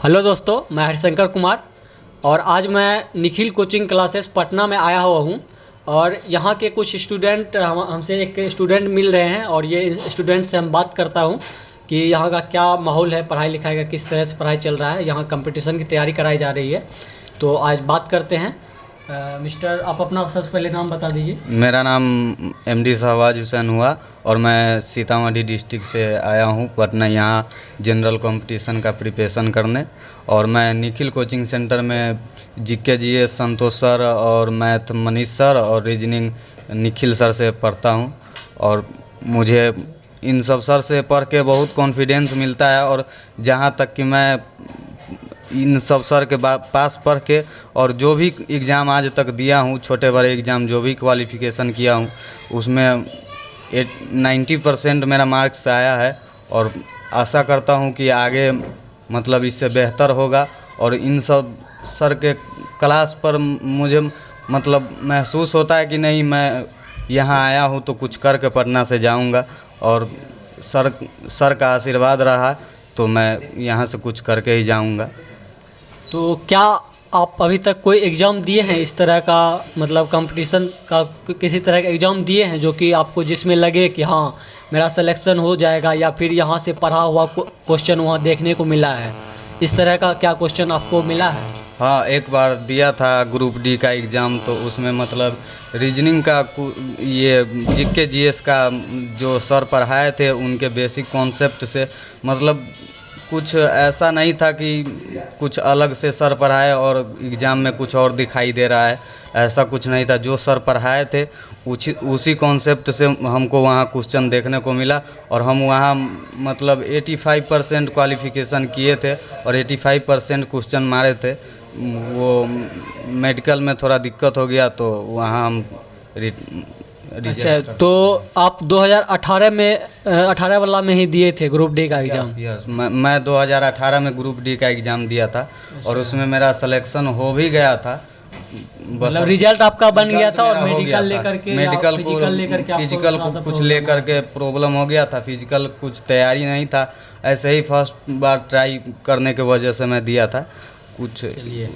Hello दोस्तों, मैं हरिशंकर कुमार और आज मैं निखिल कोचिंग क्लासेस पटना में आया हुआ हूँ। और यहाँ के कुछ स्टूडेंट हमसे एक स्टूडेंट मिल रहे हैं और ये स्टूडेंट से हम बात करता हूँ कि यहाँ का क्या माहौल है, पढ़ाई लिखाई का किस तरह से पढ़ाई चल रहा है, यहाँ कंपटीशन की तैयारी कराई जा रही है। तो आज बात करते हैं। मिस्टर, आप अपना सबसे पहले नाम बता दीजिए। मेरा नाम एमडी शहबाज हुसैन हुआ और मैं सीतामढ़ी डिस्ट्रिक्ट से आया हूँ पटना, यहाँ जनरल कंपटीशन का प्रिपरेशन करने। और मैं निखिल कोचिंग सेंटर में जीके जीएस संतोष सर और मैथ मनीष सर और रीजनिंग निखिल सर से पढ़ता हूँ। और मुझे इन सब सर से पढ़ के बहुत कॉन्फिडेंस मिलता है। और जहाँ तक कि मैं इन सब सर के पास पढ़ के और जो भी एग्ज़ाम आज तक दिया हूँ, छोटे बड़े एग्ज़ाम जो भी क्वालिफ़िकेशन किया हूँ, उसमें 90% मेरा मार्क्स आया है। और आशा करता हूँ कि आगे मतलब इससे बेहतर होगा। और इन सब सर के क्लास पर मुझे मतलब महसूस होता है कि नहीं, मैं यहाँ आया हूँ तो कुछ करके पटना से जाऊँगा। और सर का आशीर्वाद रहा तो मैं यहाँ से कुछ करके ही जाऊँगा। तो क्या आप अभी तक कोई एग्ज़ाम दिए हैं इस तरह का, मतलब कंपटीशन का किसी तरह का एग्ज़ाम दिए हैं जो कि आपको जिसमें लगे कि हाँ मेरा सिलेक्शन हो जाएगा, या फिर यहाँ से पढ़ा हुआ क्वेश्चन वहाँ देखने को मिला है, इस तरह का क्या क्वेश्चन आपको मिला है? हाँ, एक बार दिया था ग्रुप डी का एग्ज़ाम, तो उसमें मतलब रीजनिंग का ये जीके जीएस का जो सर पढ़ाए थे उनके बेसिक कॉन्सेप्ट से मतलब कुछ ऐसा नहीं था कि कुछ अलग से सर पढ़ाए और एग्ज़ाम में कुछ और दिखाई दे रहा है, ऐसा कुछ नहीं था। जो सर पढ़ाए थे उसी कॉन्सेप्ट से हमको वहाँ क्वेश्चन देखने को मिला। और हम वहाँ मतलब 85% क्वालिफ़िकेशन किए थे और 85% क्वेश्चन मारे थे। वो मेडिकल में थोड़ा दिक्कत हो गया तो वहाँ हम अच्छा, तो आप 2018 में 18 वाला में ही दिए थे ग्रुप डी का एग्ज़ाम? यस, मैं 2018 में ग्रुप डी का एग्ज़ाम दिया था। और उसमें मेरा सिलेक्शन हो भी गया था। मतलब रिजल्ट आपका बन गया था और मेडिकल लेकर के फिजिकल कुछ लेकर के प्रॉब्लम हो गया था। फिजिकल कुछ तैयारी नहीं था, ऐसे ही फर्स्ट बार ट्राई करने के वजह से मैं दिया था कुछ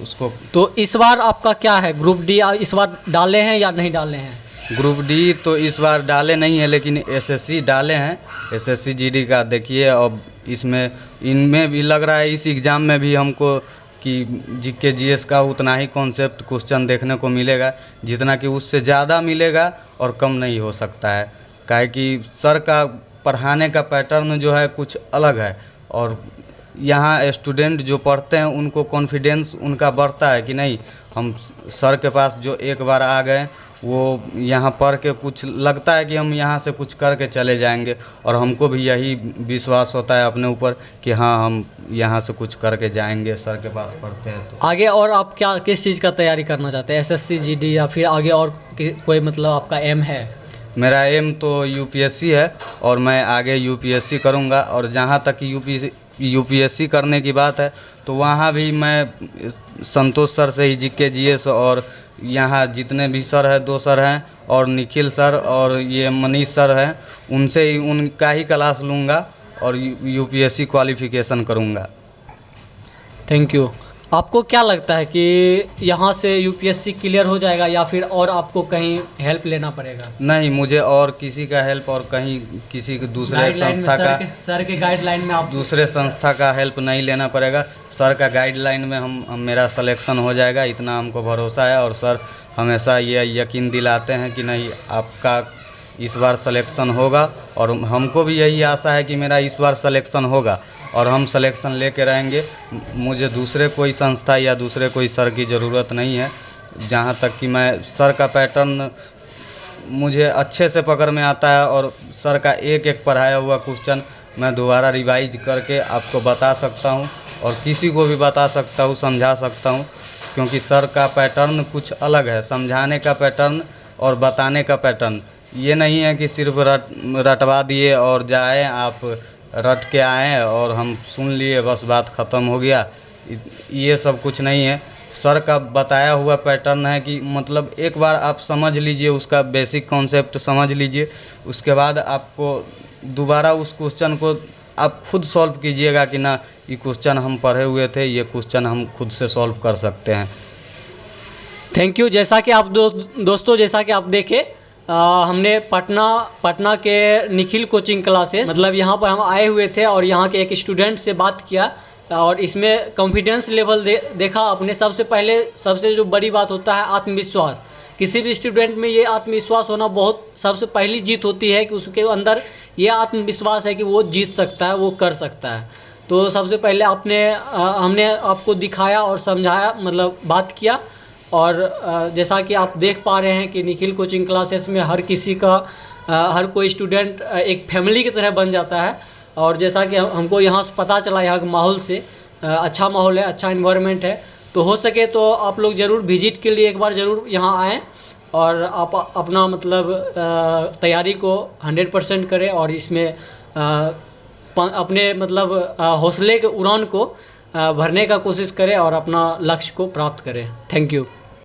उसको। तो इस बार आपका क्या है, ग्रुप डी इस बार डाले हैं या नहीं डाले हैं? ग्रुप डी तो इस बार डाले नहीं है, लेकिन एसएससी डाले हैं। एसएससी जीडी का देखिए, अब इसमें इनमें भी लग रहा है इस एग्ज़ाम में भी हमको कि जीके जीएस का उतना ही कॉन्सेप्ट क्वेश्चन देखने को मिलेगा, जितना कि उससे ज़्यादा मिलेगा और कम नहीं हो सकता है। काहे कि सर का पढ़ाने का पैटर्न जो है कुछ अलग है। और यहाँ स्टूडेंट जो पढ़ते हैं उनको कॉन्फिडेंस उनका बढ़ता है कि नहीं, हम सर के पास जो एक बार आ गए वो यहाँ पढ़ के कुछ लगता है कि हम यहाँ से कुछ करके चले जाएंगे। और हमको भी यही विश्वास होता है अपने ऊपर कि हाँ, हम यहाँ से कुछ करके जाएंगे, सर के पास पढ़ते हैं तो। आगे और आप क्या किस चीज़ का तैयारी करना चाहते हैं, एसएससी जीडी या फिर आगे और कोई मतलब आपका एम है? मेरा एम तो यूपीएससी है और मैं आगे यूपीएससी करूँगा। और जहाँ तक यूपीएससी करने की बात है तो वहाँ भी मैं संतोष सर से ही जीके जीएस और यहाँ जितने भी सर हैं, 2 सर हैं और निखिल सर और ये मनीष सर हैं, उनसे ही उनका ही क्लास लूँगा और यूपीएससी क्वालिफ़िकेशन करूँगा। Thank you. आपको क्या लगता है कि यहाँ से यूपीएससी क्लियर हो जाएगा या फिर और आपको कहीं हेल्प लेना पड़ेगा? नहीं, मुझे और किसी का हेल्प और कहीं किसी दूसरे संस्था का सर के गाइडलाइन में आप दूसरे संस्था का हेल्प नहीं लेना पड़ेगा। सर का गाइडलाइन में हम मेरा सिलेक्शन हो जाएगा, इतना हमको भरोसा है। और सर हमेशा ये यकीन दिलाते हैं कि नहीं, आपका इस बार सिलेक्शन होगा। और हमको भी यही आशा है कि मेरा इस बार सिलेक्शन होगा और हम सिलेक्शन लेके रहेंगे। मुझे दूसरे कोई संस्था या दूसरे कोई सर की ज़रूरत नहीं है। जहाँ तक कि मैं सर का पैटर्न मुझे अच्छे से पकड़ में आता है और सर का एक एक पढ़ाया हुआ क्वेश्चन मैं दोबारा रिवाइज करके आपको बता सकता हूँ और किसी को भी बता सकता हूँ, समझा सकता हूँ। क्योंकि सर का पैटर्न कुछ अलग है, समझाने का पैटर्न और बताने का पैटर्न। ये नहीं है कि सिर्फ रटवा दिए और जाए, आप रट के आए और हम सुन लिए, बस बात ख़त्म हो गया। ये सब कुछ नहीं है। सर का बताया हुआ पैटर्न है कि मतलब एक बार आप समझ लीजिए, उसका बेसिक कॉन्सेप्ट समझ लीजिए, उसके बाद आपको दोबारा उस क्वेश्चन को आप खुद सॉल्व कीजिएगा कि ना ये क्वेश्चन हम पढ़े हुए थे, ये क्वेश्चन हम खुद से सॉल्व कर सकते हैं। Thank you. जैसा कि आप दोस्तों जैसा कि आप देखे, हमने पटना के निखिल कोचिंग क्लासेस मतलब यहाँ पर हम आए हुए थे और यहाँ के एक स्टूडेंट से बात किया और इसमें कॉन्फिडेंस लेवल देखा अपने। सबसे जो बड़ी बात होता है आत्मविश्वास। किसी भी स्टूडेंट में ये आत्मविश्वास होना बहुत सबसे पहली जीत होती है कि उसके अंदर ये आत्मविश्वास है कि वो जीत सकता है, वो कर सकता है। तो सबसे पहले हमने आपको दिखाया और समझाया, मतलब बात किया। और जैसा कि आप देख पा रहे हैं कि निखिल कोचिंग क्लासेस में हर कोई स्टूडेंट एक फैमिली की तरह बन जाता है। और जैसा कि हमको यहाँ से पता चला, यहाँ के माहौल से अच्छा माहौल है, अच्छा इन्वायरमेंट है। तो हो सके तो आप लोग ज़रूर विजिट के लिए एक बार ज़रूर यहाँ आएँ और आप अपना मतलब तैयारी को 100% करें और इसमें अपने मतलब हौसले के उड़ान को भरने का कोशिश करें और अपना लक्ष्य को प्राप्त करें। Thank you.